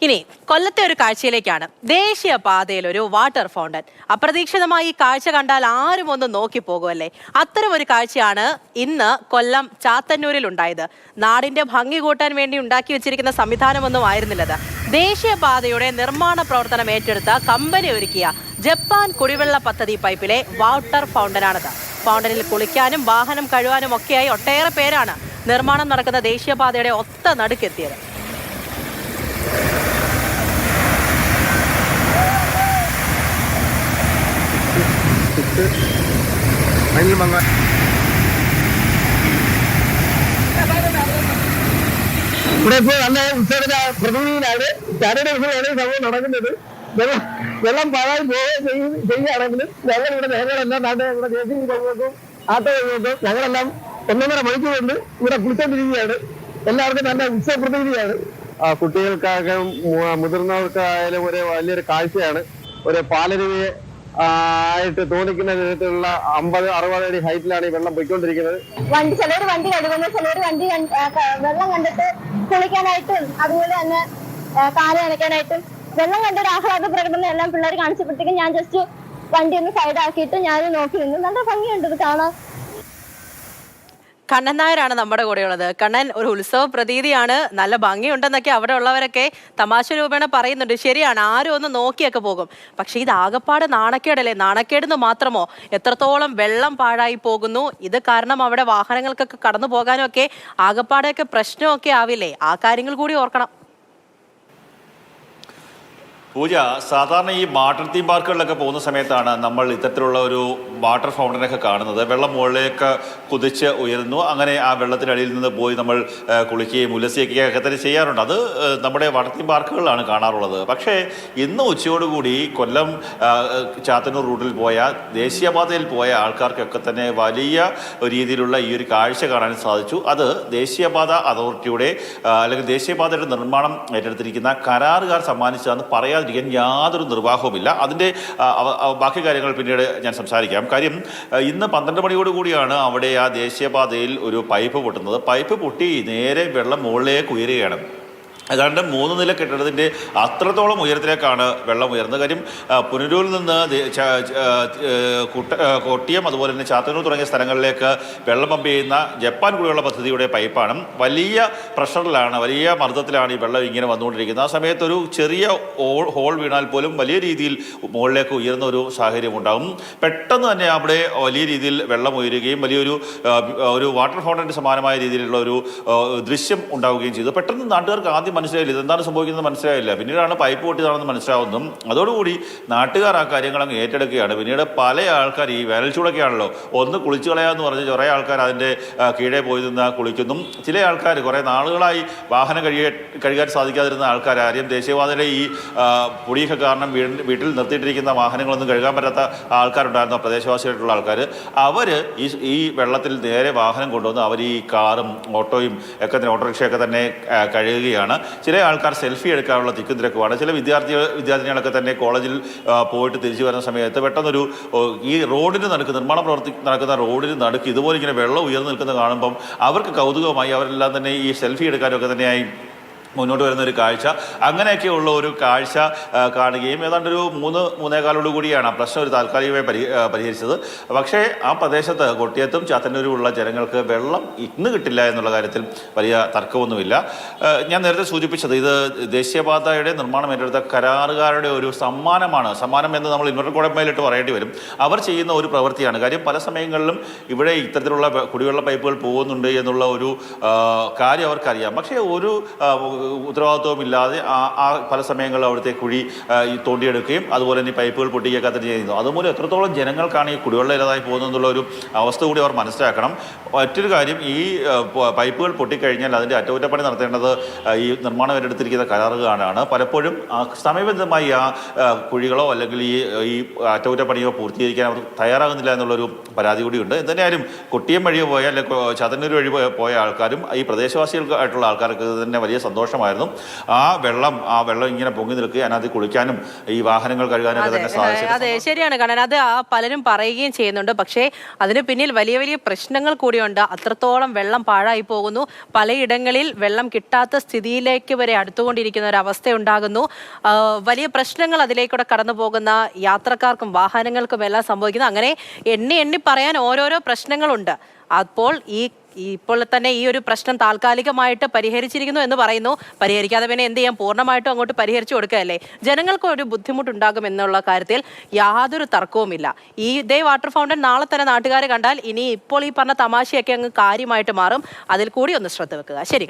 ഇനി കൊല്ലത്തെ ഒരു കാഴ്ചയിലേക്കാണ്. ദേശീയപാതയിൽ ഒരു വാട്ടർ ഫൗണ്ടൻ. അപ്രതീക്ഷിതമായി ഈ കാഴ്ച കണ്ടാൽ ആരും ഒന്ന് നോക്കി പോകുമല്ലേ. അത്തരം ഒരു കാഴ്ചയാണ് ഇന്ന് കൊല്ലം ചാത്തന്നൂരിൽ ഉണ്ടായത്. നാടിന്റെ ഭംഗി കൂട്ടാൻ വേണ്ടി ഉണ്ടാക്കി വെച്ചിരിക്കുന്ന സംവിധാനമൊന്നും ആയിരുന്നില്ലത്. ദേശീയപാതയുടെ നിർമ്മാണ പ്രവർത്തനം ഏറ്റെടുത്ത കമ്പനി ഒരുക്കിയ ജപ്പാൻ കുടിവെള്ള പദ്ധതി പൈപ്പിലെ വാട്ടർ ഫൗണ്ടനാണത്. ഫൗണ്ടനിൽ കുളിക്കാനും വാഹനം കഴുകാനും ഒക്കെയായി ഒട്ടേറെ പേരാണ് നിർമ്മാണം നടക്കുന്ന ദേശീയപാതയുടെ ഒത്ത നടുക്കെത്തിയത്. ഇവിടെ ഇപ്പോൾ നല്ല ഉത്സവത്തിന്റെ പ്രതിനിധിയിലാണ് ചാരയുടെ ഉത്സവമാണ് സംഭവം നടക്കുന്നത്. വെള്ളം പാഴായി ചെയ്യുകയാണെങ്കിലും ഞങ്ങൾ ഇവിടെ നേരങ്ങളെല്ലാം നാട്ടെ ഇവിടെ ദേശീയ കഴിവെക്കും ആട്ടോ കഴിവെക്കും ഞങ്ങളെല്ലാം 1.5 മണിക്കൂറുകൊണ്ട് ഇവിടെ കുളിച്ചോണ്ടിരിക്കുകയാണ്. എല്ലാവർക്കും നല്ല ഉത്സവ പ്രതിനിധിയാണ്. കുട്ടികൾക്കായാലും മുതിർന്നവർക്കായാലും ഒരു വലിയൊരു കാഴ്ചയാണ്. ഒരു പാലരുവിയെ ആയിട്ട് തോന്നിക്കുന്ന വിധത്തിലുള്ള 50-60 അടി ഹൈറ്റിലാണ് ഈ വെള്ളം പോയിക്കൊണ്ടിരിക്കുന്നത്. ചിലർ വണ്ടി കഴുകുന്നു, ചിലർ വണ്ടി വെള്ളം കണ്ടിട്ട് കുളിക്കാനായിട്ടും അതുപോലെ തന്നെ കാല് നനയ്ക്കാനായിട്ടും വെള്ളം കണ്ടൊരു ആഹ്ലാദ പ്രകടനം എല്ലാം പിള്ളേർ കാണിച്ചപ്പോഴത്തേക്കും ഞാൻ ജസ്റ്റ് വണ്ടി ഒന്ന് സൈഡാക്കിയിട്ട് ഞാൻ നോക്കി നിന്നു. നല്ല ഭംഗിയുണ്ട് ഇത് കാണാൻ. കണ്ണൻ നായരാണ് നമ്മുടെ കൂടെയുള്ളത്. കണ്ണൻ, ഒരു ഉത്സവ പ്രതീതിയാണ്, നല്ല ഭംഗിയുണ്ടെന്നൊക്കെ അവിടെ ഉള്ളവരൊക്കെ തമാശ രൂപേണ പറയുന്നുണ്ട്. ശരിയാണ്, ആരും ഒന്ന് നോക്കിയൊക്കെ പോകും. പക്ഷെ ഇത് ആകപ്പാട് നാണക്കേടല്ലേ? നാണക്കേടെന്ന് മാത്രമോ, എത്രത്തോളം വെള്ളം പാഴായി പോകുന്നു. ഇത് കാരണം അവിടെ വാഹനങ്ങൾക്കൊക്കെ കടന്നു പോകാനും ഒക്കെ ആകപ്പാടെയൊക്കെ പ്രശ്നമൊക്കെ ആവില്ലേ? ആ കാര്യങ്ങൾ കൂടി ഓർക്കണം. പൂജ, സാധാരണ ഈ വാട്ടർ തീം പാർക്കുകളിലൊക്കെ പോകുന്ന സമയത്താണ് നമ്മൾ ഇത്തരത്തിലുള്ള ഒരു വാട്ടർ ഫൗണ്ടനൊക്കെ കാണുന്നത്. വെള്ളം മുകളിലേക്ക് കുതിച്ച് ഉയരുന്നു. അങ്ങനെ ആ വെള്ളത്തിനടിയിൽ നിന്ന് പോയി നമ്മൾ കുളിക്കുകയും ഉല്ലസിക്കുകയും ഒക്കെ തന്നെ ചെയ്യാറുണ്ട്. അത് നമ്മുടെ വാട്ടർ തീം പാർക്കുകളിലാണ് കാണാറുള്ളത്. പക്ഷേ ഇന്ന് ഉച്ചയോടുകൂടി കൊല്ലം ചാത്തന്നൂർ റൂട്ടിൽ പോയ ദേശീയപാതയിൽ പോയ ആൾക്കാർക്കൊക്കെ തന്നെ വലിയ രീതിയിലുള്ള ഈ ഒരു കാഴ്ച കാണാൻ സാധിച്ചു. അത് ദേശീയപാത അതോറിറ്റിയുടെ അല്ലെങ്കിൽ ദേശീയപാതയുടെ നിർമ്മാണം ഏറ്റെടുത്തിരിക്കുന്ന കരാറുകാർ സമ്മാനിച്ചതെന്ന് പറയാതിരിക്കാൻ യാതൊരു നിർവാഹവുമില്ല. അതിൻ്റെ ബാക്കി കാര്യങ്ങൾ പിന്നീട് ഞാൻ സംസാരിക്കാം. കാര്യം ഇന്ന് 12 മണിയോടുകൂടിയാണ് അവിടെ ആ ദേശീയപാതയിൽ ഒരു പൈപ്പ് പൊട്ടുന്നത്. പൈപ്പ് പൊട്ടി നേരെ വെള്ളം മുകളിലേക്ക് ഉയരുകയാണ്. ഏതാണ്ട് 3 നില കെട്ടിടത്തിൻ്റെ അത്രത്തോളം ഉയരത്തിലേക്കാണ് വെള്ളം ഉയർന്നത്. കാര്യം പുനലൂരിൽ നിന്ന് കൊട്ടിയം അതുപോലെ തന്നെ ചാത്തന്നൂർ തുടങ്ങിയ സ്ഥലങ്ങളിലേക്ക് വെള്ളം പമ്പ് ചെയ്യുന്ന ജപ്പാൻ കുടിവെള്ള പദ്ധതിയുടെ പൈപ്പാണ്. വലിയ പ്രഷറിലാണ്, വലിയ മർദ്ദത്തിലാണ് ഈ വെള്ളം ഇങ്ങനെ വന്നുകൊണ്ടിരിക്കുന്നത്. ആ സമയത്ത് ഒരു ചെറിയ ഹോൾ വീണാൽ പോലും വലിയ രീതിയിൽ മുകളിലേക്ക് ഉയർന്ന ഒരു സാഹചര്യം ഉണ്ടാകും. പെട്ടെന്ന് തന്നെ അവിടെ വലിയ രീതിയിൽ വെള്ളം ഉയരുകയും വലിയൊരു വാട്ടർ ഫൗണ്ടന് സമാനമായ രീതിയിലുള്ള ഒരു ദൃശ്യം ഉണ്ടാവുകയും ചെയ്തു. പെട്ടെന്ന് നാട്ടുകാർക്ക് ആദ്യം മനസ്സിലായില്ല, ഇതെന്താണ് സംഭവിക്കുന്നത് മനസ്സിലായില്ല. പിന്നീടാണ് പൈപ്പ് പൊട്ടിയതാണെന്ന് മനസ്സിലാവുന്നതും. അതോടുകൂടി നാട്ടുകാർ ആ കാര്യങ്ങൾ അങ്ങ് ഏറ്റെടുക്കുകയാണ്. പിന്നീട് പല ആൾക്കാർ ഈ വേനൽ ചൂടൊക്കെയാണല്ലോ, ഒന്ന് കുളിച്ചു കളയാന്ന് പറഞ്ഞ് കുറേ ആൾക്കാർ അതിൻ്റെ കീഴേ പോയി നിന്ന് കുളിക്കുന്നു. ചില ആൾക്കാർ കുറേ നാളുകളായി വാഹനം കഴുകാൻ സാധിക്കാതിരുന്ന ആൾക്കാർ, ആരും ദേശീയപാതയിലെ ഈ പൊടിയൊക്കെ കാരണം വീട്ടിൽ നിർത്തിയിട്ടിരിക്കുന്ന വാഹനങ്ങളൊന്നും കഴുകാൻ പറ്റാത്ത ആൾക്കാരുണ്ടായിരുന്ന പ്രദേശവാസിയായിട്ടുള്ള ആൾക്കാർ, അവർ ഈ വെള്ളത്തിൽ നേരെ വാഹനം കൊണ്ടുവന്ന് അവർ ഈ കാറും ഓട്ടോയും ഒക്കെ തന്നെ ഓട്ടോറിക്ഷയൊക്കെ തന്നെ കഴുകുകയാണ്. ചില ആൾക്കാർ സെൽഫി എടുക്കാനുള്ള തിക്കും തിരക്കുമാണ്. ചില വിദ്യാർത്ഥിനികളൊക്കെ തന്നെ കോളേജിൽ പോയിട്ട് തിരിച്ചു വരുന്ന സമയത്ത് പെട്ടെന്നൊരു ഈ റോഡിന് നടുക്ക് നിർമ്മാണ പ്രവർത്തി നടക്കുന്ന റോഡിന് നടുക്ക് ഇതുപോലെ ഇങ്ങനെ വെള്ളം ഉയർന്നു നിൽക്കുന്നത് കാണുമ്പം അവർക്ക് കൗതുകമായി അവരെല്ലാം തന്നെ ഈ സെൽഫി എടുക്കാനൊക്കെ തന്നെയായി മുന്നോട്ട് വരുന്ന ഒരു കാഴ്ച. അങ്ങനെയൊക്കെയുള്ള ഒരു കാഴ്ച കാണുകയും ഏതാണ്ടൊരു 3-3:15 കൂടിയാണ് ആ പ്രശ്നം ഒരു താൽക്കാലികമായി പരിഹരിച്ചത്. പക്ഷേ ആ പ്രദേശത്ത് കൊട്ടിയത്തും ചാത്തന്നൂരുമുള്ള ജനങ്ങൾക്ക് വെള്ളം ഇന്ന് കിട്ടില്ല എന്നുള്ള കാര്യത്തിൽ വലിയ തർക്കമൊന്നുമില്ല. ഞാൻ നേരത്തെ സൂചിപ്പിച്ചത് ഇത് ദേശീയപാതയുടെ നിർമ്മാണം ഏറ്റെടുത്ത കരാറുകാരുടെ ഒരു സമ്മാനമാണ്. സമ്മാനം എന്ന് നമ്മൾ ഇൻവെർട്ടർ കോടമയിലിട്ട് പറയേണ്ടി വരും. അവർ ചെയ്യുന്ന ഒരു പ്രവൃത്തിയാണ്. കാര്യം പല സമയങ്ങളിലും ഇവിടെ ഇത്തരത്തിലുള്ള കുടിവെള്ള പൈപ്പുകൾ പോകുന്നുണ്ട് എന്നുള്ള ഒരു കാര്യം അവർക്കറിയാം. പക്ഷേ ഒരു ഉത്തരവാദിത്വമില്ലാതെ പല സമയങ്ങളിൽ അവിടുത്തെ കുഴി തോണ്ടിയെടുക്കുകയും അതുപോലെ തന്നെ പൈപ്പുകൾ പൊട്ടിക്കുകയൊക്കെ തന്നെ ചെയ്യുന്നു. അതുമൂലം എത്രത്തോളം ജനങ്ങൾക്കാണ് ഈ കുടിവെള്ളം ഇല്ലാതായി പോകുന്നതെന്നുള്ള ഒരു അവസ്ഥ കൂടി അവർ മനസ്സിലാക്കണം. മറ്റൊരു കാര്യം, ഈ പൈപ്പുകൾ പൊട്ടിക്കഴിഞ്ഞാൽ അതിൻ്റെ അറ്റകുറ്റപ്പണി നടത്തേണ്ടത് ഈ നിർമ്മാണം ഏറ്റെടുത്തിരിക്കുന്ന കരാറുകാരാണ്. പലപ്പോഴും സമയബന്ധമായി ആ കുഴികളോ അല്ലെങ്കിൽ ഈ അറ്റകുറ്റപ്പണിയോ പൂർത്തീകരിക്കാൻ അവർ തയ്യാറാകുന്നില്ല എന്നുള്ളൊരു പരാതി കൂടിയുണ്ട്. എന്തായാലും കൊട്ടിയം വഴി പോയ അല്ലെങ്കിൽ ചാത്തന്നൂർ വഴി പോയ ആൾക്കാരും ഈ പ്രദേശവാസികൾക്കായിട്ടുള്ള ആൾക്കാർക്ക് തന്നെ വലിയ സന്തോഷം ദോഷമായിരുന്നു. ആ വെള്ളം ഇങ്ങനെ പൊങ്ങി നിൽക്കുകയും അതിനകത്ത് കുളിക്കാനും ഈ വാഹനങ്ങൾ കഴുകാനും തന്നെ സാധിച്ചു. അതെ, ശരിയാണ്. കാരണം അത് പലരും പറയുകയും ചെയ്യുന്നുണ്ട്. പക്ഷേ അതിന് പിന്നിൽ വലിയ വലിയ പ്രശ്നങ്ങൾ കൂടിയുണ്ട്. അത്രത്തോളം വെള്ളം പാഴായി പോകുന്നു. പലയിടങ്ങളിൽ വെള്ളം കിട്ടാത്ത സ്ഥിതിയിലേക്ക് വരെ അടുത്തുകൊണ്ടിരിക്കുന്ന ഒരു അവസ്ഥ ഉണ്ടാകുന്നു. വലിയ പ്രശ്നങ്ങൾ അതിലേക്കൂടെ കടന്നു പോകുന്ന യാത്രക്കാർക്കും വാഹനങ്ങൾക്കും എല്ലാം സംഭവിക്കുന്നു. അങ്ങനെ എണ്ണി പറയാൻ ഓരോരോ പ്രശ്നങ്ങളുണ്ട്. അപ്പോൾ ഇപ്പോൾ തന്നെ ഈ ഒരു പ്രശ്നം താൽക്കാലികമായിട്ട് പരിഹരിച്ചിരിക്കുന്നു എന്ന് പറയുന്നു. പരിഹരിക്കാതെ പിന്നെ എന്ത് ചെയ്യാം? പൂർണ്ണമായിട്ടും അങ്ങോട്ട് പരിഹരിച്ചു കൊടുക്കുകയല്ലേ. ജനങ്ങൾക്ക് ഒരു ബുദ്ധിമുട്ടുണ്ടാകും എന്നുള്ള കാര്യത്തിൽ യാതൊരു തർക്കവുമില്ല. ഇതേ വാട്ടർ ഫൗണ്ടൻ നാളെ തന്നെ നാട്ടുകാർ കണ്ടാൽ ഇനി ഇപ്പോൾ ഈ പറഞ്ഞ തമാശയൊക്കെ അങ്ങ് കാര്യമായിട്ട് മാറും. അതിൽ കൂടി ഒന്ന് ശ്രദ്ധ വെക്കുക. ശരി.